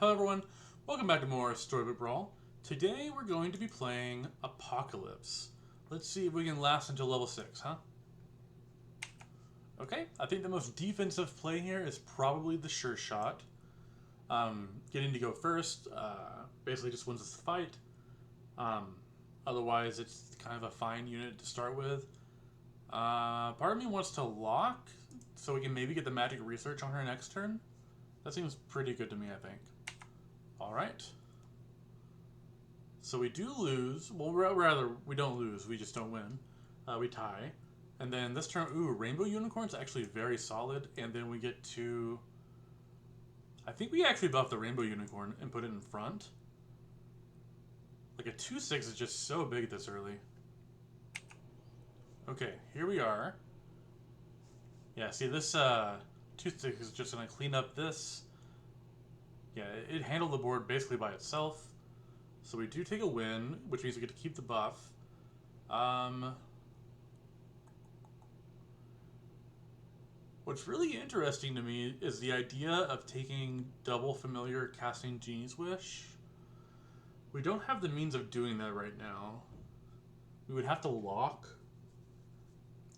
Hello everyone, welcome back to more Storybook Brawl. Today we're going to be playing Apocalypse. Let's see if we can last until level 6, huh? Okay, I think the most defensive play here is probably the sure shot. Getting to go first basically just wins this fight. Otherwise it's kind of a fine unit to start with. Part of me wants to lock so we can maybe get the magic research on her next turn. That seems pretty good to me, I think. Alright. So we do lose. Well, rather, we don't lose. We just don't win. We tie. And then this turn, ooh, Rainbow Unicorn's actually very solid. And then we get to... I think we actually buff the Rainbow Unicorn and put it in front. Like a 2-6 is just so big this early. Okay, here we are. Yeah, see, this 2-6 is just going to clean up this. Yeah, it handled the board basically by itself. So we do take a win, which means we get to keep the buff. What's really interesting to me is the idea of taking double familiar casting Genie's Wish. We don't have the means of doing that right now. We would have to lock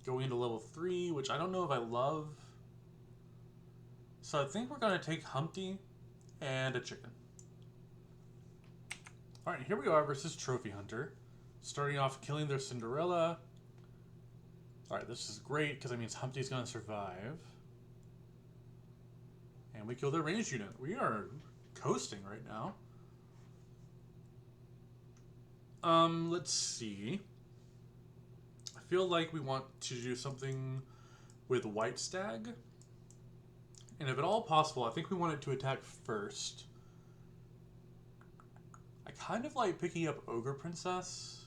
going into level 3, which I don't know if I love. So I think we're going to take Humpty and a chicken. Alright, here we are versus Trophy Hunter. Starting off killing their Cinderella. Alright, this is great because that means Humpty's going to survive. And we kill their ranged unit. We are coasting right now. Let's see. I feel like we want to do something with White Stag. And if at all possible, I think we want it to attack first. I kind of like picking up Ogre Princess.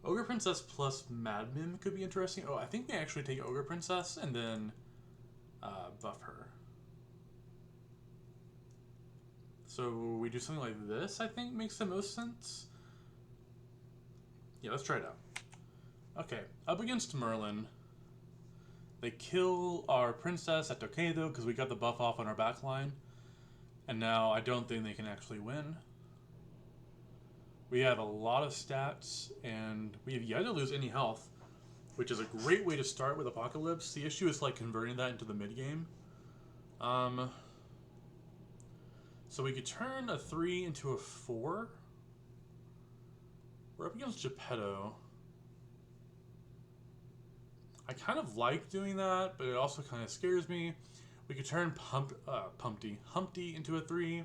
Ogre Princess plus Mad Mim could be interesting. Oh, I think we actually take Ogre Princess and then buff her. So we do something like this, I think makes the most sense. Yeah, let's try it out. Okay, up against Merlin. They kill our princess. That's okay though, because we got the buff off on our backline. And now I don't think they can actually win. We have a lot of stats, and we have yet to lose any health, which is a great way to start with Apocalypse. The issue is like converting that into the mid game. So we could turn a 3 into a 4. We're up against Geppetto. I kind of like doing that, but it also kind of scares me. We could turn Humpty into a 3.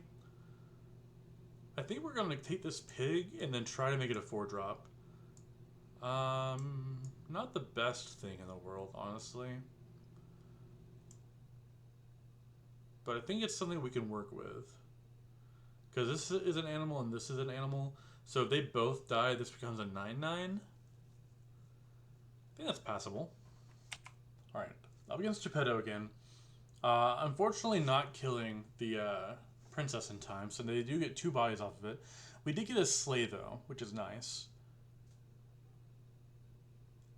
I think we're going to take this pig and then try to make it a 4-drop. Not the best thing in the world, honestly. But I think it's something we can work with. Because this is an animal and this is an animal. So if they both die, this becomes a 9-9. I think that's passable. Alright, up against Geppetto again. Unfortunately not killing the princess in time, so they do get 2 bodies off of it. We did get a sleigh though, which is nice.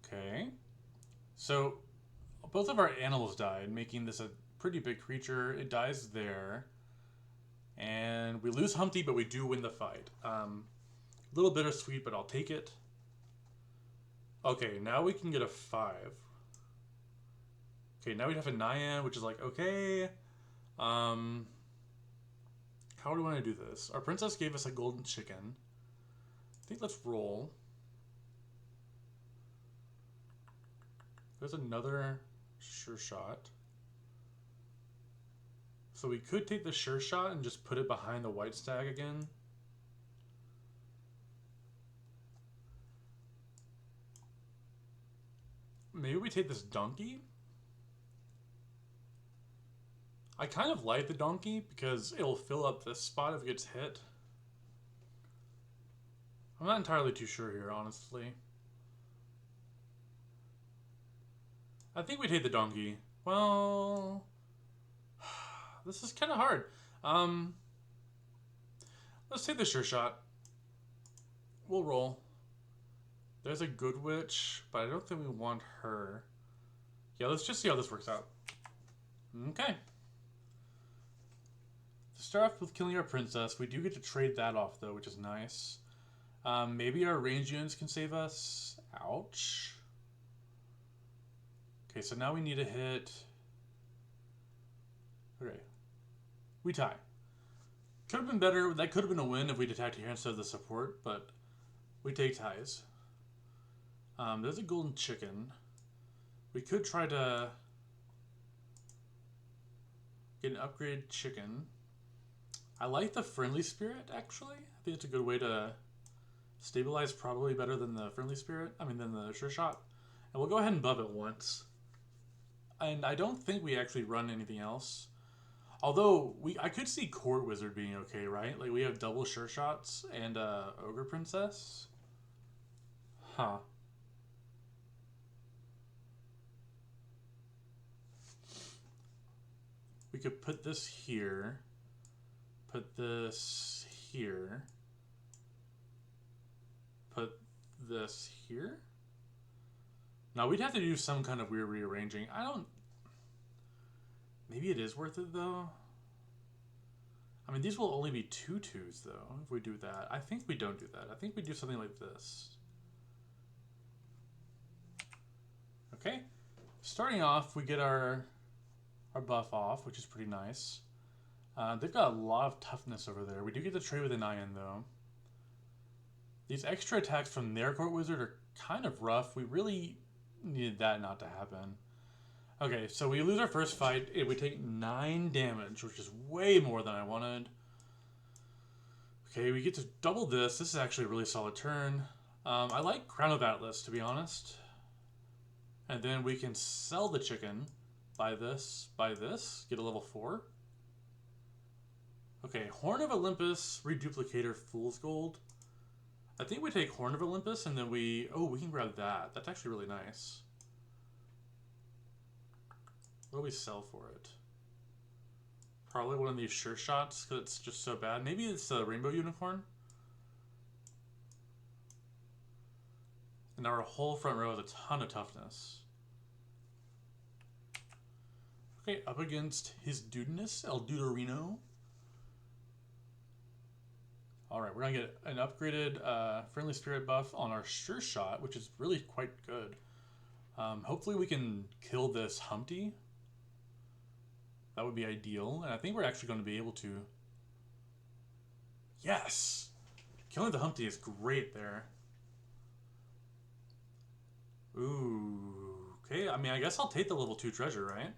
Okay. So, both of our animals died, making this a pretty big creature. It dies there. And we lose Humpty, but we do win the fight. A little bittersweet, but I'll take it. Okay, now we can get a 5. Okay, now we have a Nyan, which is like, okay. How do we want to do this? Our princess gave us a golden chicken. I think let's roll. There's another sure shot. So we could take the sure shot and just put it behind the white stag again. Maybe we take this donkey. I kind of like the donkey because it'll fill up this spot if it gets hit. I'm not entirely too sure here, honestly. I think we take the donkey. Well, this is kind of hard. Let's take the sure shot. We'll roll. There's a good witch, but I don't think we want her. Yeah, let's just see how this works out. Okay. To start off with killing our princess, we do get to trade that off though, which is nice. Maybe our range units can save us. Ouch. Okay, so now we need to hit... Okay. We tie. Could have been better. That could have been a win if we'd attacked here instead of the support, but we take ties. There's a golden chicken. We could try to get an upgraded chicken. I like the friendly spirit, actually. I think it's a good way to stabilize, probably better than the friendly spirit. I mean, than the sure shot. And we'll go ahead and buff it once. And I don't think we actually run anything else. Although, I could see Court Wizard being okay, right? Like, we have double sure shots and Ogre Princess. Huh. We could put this here. Put this here. Put this here. Now, we'd have to do some kind of weird rearranging. I don't... Maybe it is worth it, though. I mean, these will only be 2 2s, though, if we do that. I think we don't do that. I think we do something like this. Okay. Starting off, we get our buff off, which is pretty nice. They've got a lot of toughness over there. We do get to trade with an iron, though. These extra attacks from their Court Wizard are kind of rough. We really needed that not to happen. Okay, so we lose our first fight. We take 9 damage, which is way more than I wanted. Okay, we get to double this. This is actually a really solid turn. I like Crown of Atlas, to be honest. And then we can sell the chicken. Buy this, get a level 4. Okay, Horn of Olympus, Reduplicator, Fool's Gold. I think we take Horn of Olympus and then we... Oh, we can grab that. That's actually really nice. What do we sell for it? Probably one of these sure shots because it's just so bad. Maybe it's a Rainbow Unicorn. And our whole front row has a ton of toughness. Okay, up against his Dudinus, El Dudorino. Alright, we're going to get an upgraded Friendly Spirit buff on our Sure Shot, which is really quite good. Hopefully we can kill this Humpty. That would be ideal, and I think we're actually going to be able to. Yes! Killing the Humpty is great there. Ooh, okay, I mean, I guess I'll take the level 2 treasure, right?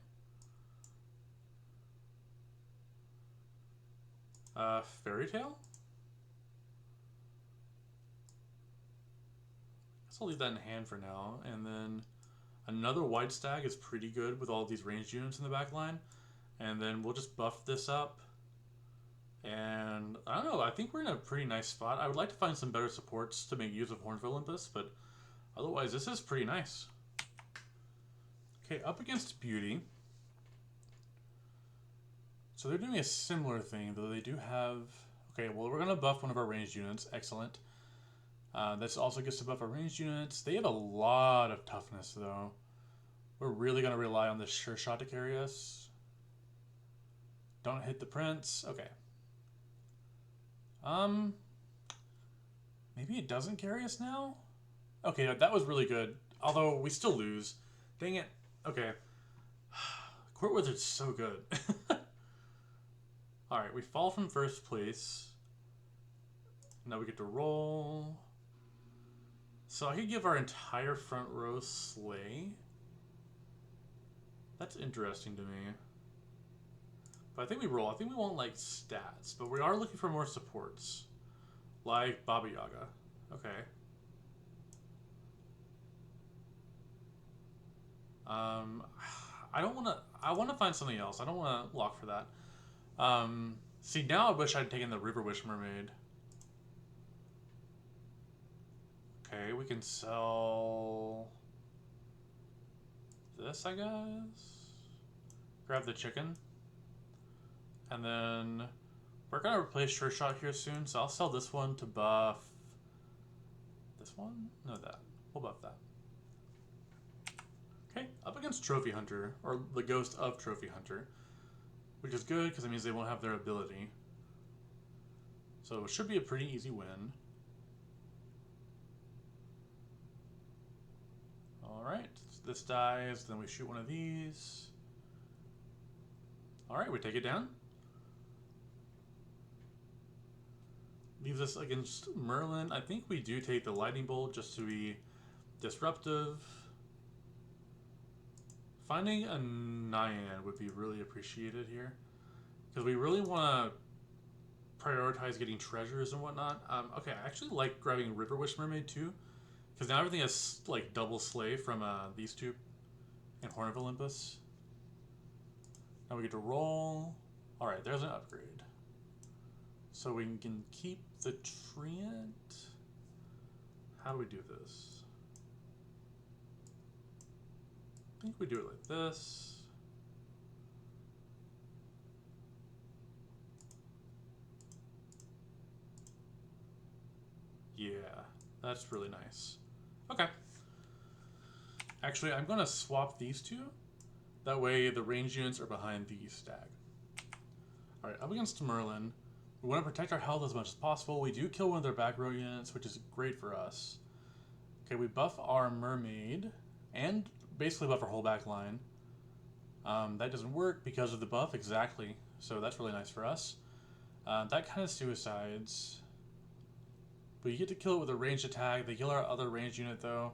Fairy Tale? Guess I'll leave that in hand for now, and then another White Stag is pretty good with all these ranged units in the back line. And then we'll just buff this up. And I don't know, I think we're in a pretty nice spot. I would like to find some better supports to make use of Horn of Olympus, but otherwise this is pretty nice. Okay, up against Beauty. So they're doing a similar thing, though they do have... Okay, well, we're going to buff one of our ranged units. Excellent. This also gets to buff our ranged units. They have a lot of toughness, though. We're really going to rely on this Sure Shot to carry us. Don't hit the prince. Okay. Maybe it doesn't carry us now? Okay, that was really good. Although, we still lose. Dang it. Okay. Court Wizard's so good. Alright, we fall from first place. Now we get to roll. So I could give our entire front row Slay. That's interesting to me. But I think we roll. I think we want, like, stats. But we are looking for more supports. Like Baba Yaga. Okay. I don't want to... I want to find something else. I don't want to lock for that. See, now I wish I'd taken the River Wish Mermaid. Okay, we can sell... this, I guess? Grab the chicken. And then we're going to replace Sure Shot here soon, so I'll sell this one to buff this one? No, that. We'll buff that. Okay, up against Trophy Hunter, or the Ghost of Trophy Hunter, which is good because it means they won't have their ability. So it should be a pretty easy win. Alright, this dies, then we shoot one of these. Alright, we take it down. Leaves us against Merlin. I think we do take the Lightning Bolt just to be disruptive. Finding a Nyan would be really appreciated here, because we really want to prioritize getting treasures and whatnot. Okay, I actually like grabbing River Witch Mermaid too, because now everything has like double slay from these two and Horn of Olympus. Now we get to roll. Alright, there's an upgrade. So we can keep the Treant. How do we do this? I think we do it like this. Yeah, that's really nice. Okay. Actually, I'm going to swap these two. That way the range units are behind the stag. Alright, up against Merlin. We want to protect our health as much as possible. We do kill one of their back row units, which is great for us. Okay, we buff our mermaid and basically buff our whole back line. That doesn't work because of the buff, exactly. So that's really nice for us. That kind of suicides. But you get to kill it with a ranged attack. They kill our other ranged unit though.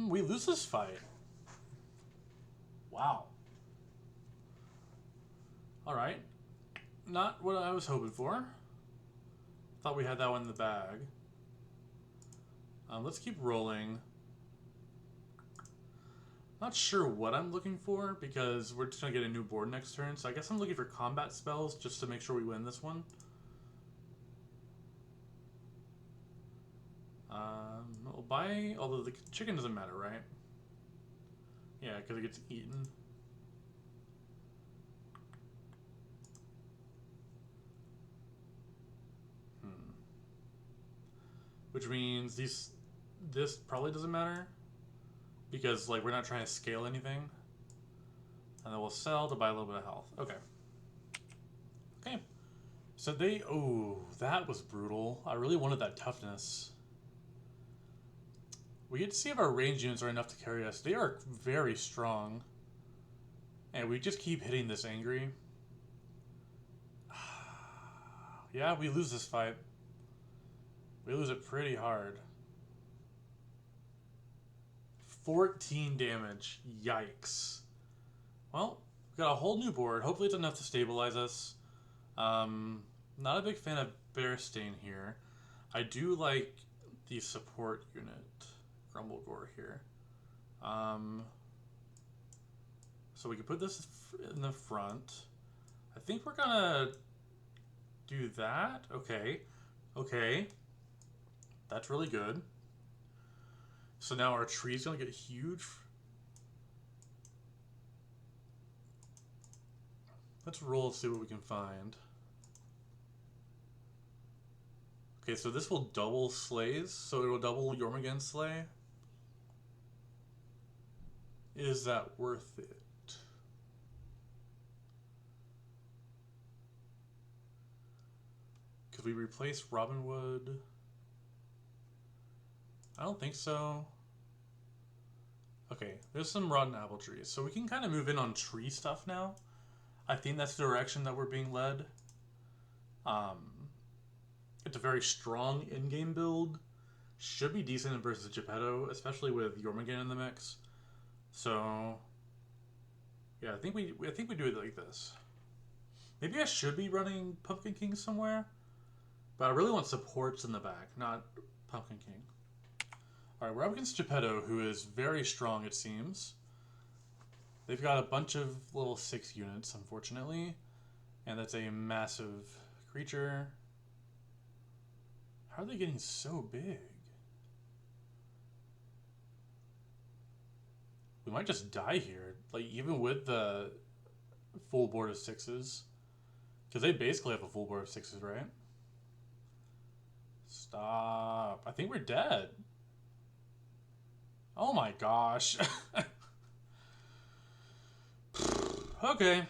We lose this fight. Wow. Alright. Not what I was hoping for. Thought we had that one in the bag. Let's keep rolling. Not sure what I'm looking for, because we're just going to get a new board next turn. So I guess I'm looking for combat spells just to make sure we win this one. We'll buy, although the chicken doesn't matter, right? Yeah, because it gets eaten. Which means this probably doesn't matter, because like we're not trying to scale anything. And then we'll sell to buy a little bit of health. Okay. Okay. So they, oh, that was brutal. I really wanted that toughness. We get to see if our range units are enough to carry us. They are very strong. And we just keep hitting this angry. Yeah, we lose this fight. We lose it pretty hard. 14 damage. Yikes. Well, we've got a whole new board. Hopefully it's enough to stabilize us. Not a big fan of Bearstain here. I do like the support unit, Grumblegore here. So we can put this in the front. I think we're gonna do that. Okay. Okay. That's really good. So now our tree's gonna get huge. Let's roll and see what we can find. Okay, so this will double slays, so it will double Jormungand's slay. Is that worth it? Could we replace Robinwood? I don't think so. Okay, there's some rotten apple trees, so we can kind of move in on tree stuff now. I think that's the direction that we're being led. It's a very strong in-game build. Should be decent versus Geppetto, especially with Jormungand in the mix. So, yeah, I think we do it like this. Maybe I should be running Pumpkin King somewhere, but I really want supports in the back, not Pumpkin King. All right, we're up against Geppetto, who is very strong, it seems. They've got a bunch of little 6 units, unfortunately, and that's a massive creature. How are they getting so big? We might just die here, like even with the full board of 6s, because they basically have a full board of 6s, right? Stop! I think we're dead. Oh my gosh! Okay.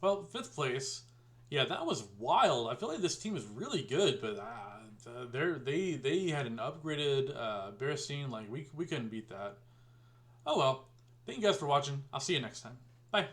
Well, fifth place. Yeah, that was wild. I feel like this team is really good, but they had an upgraded Bearstein. Like we couldn't beat that. Oh well. Thank you guys for watching. I'll see you next time. Bye.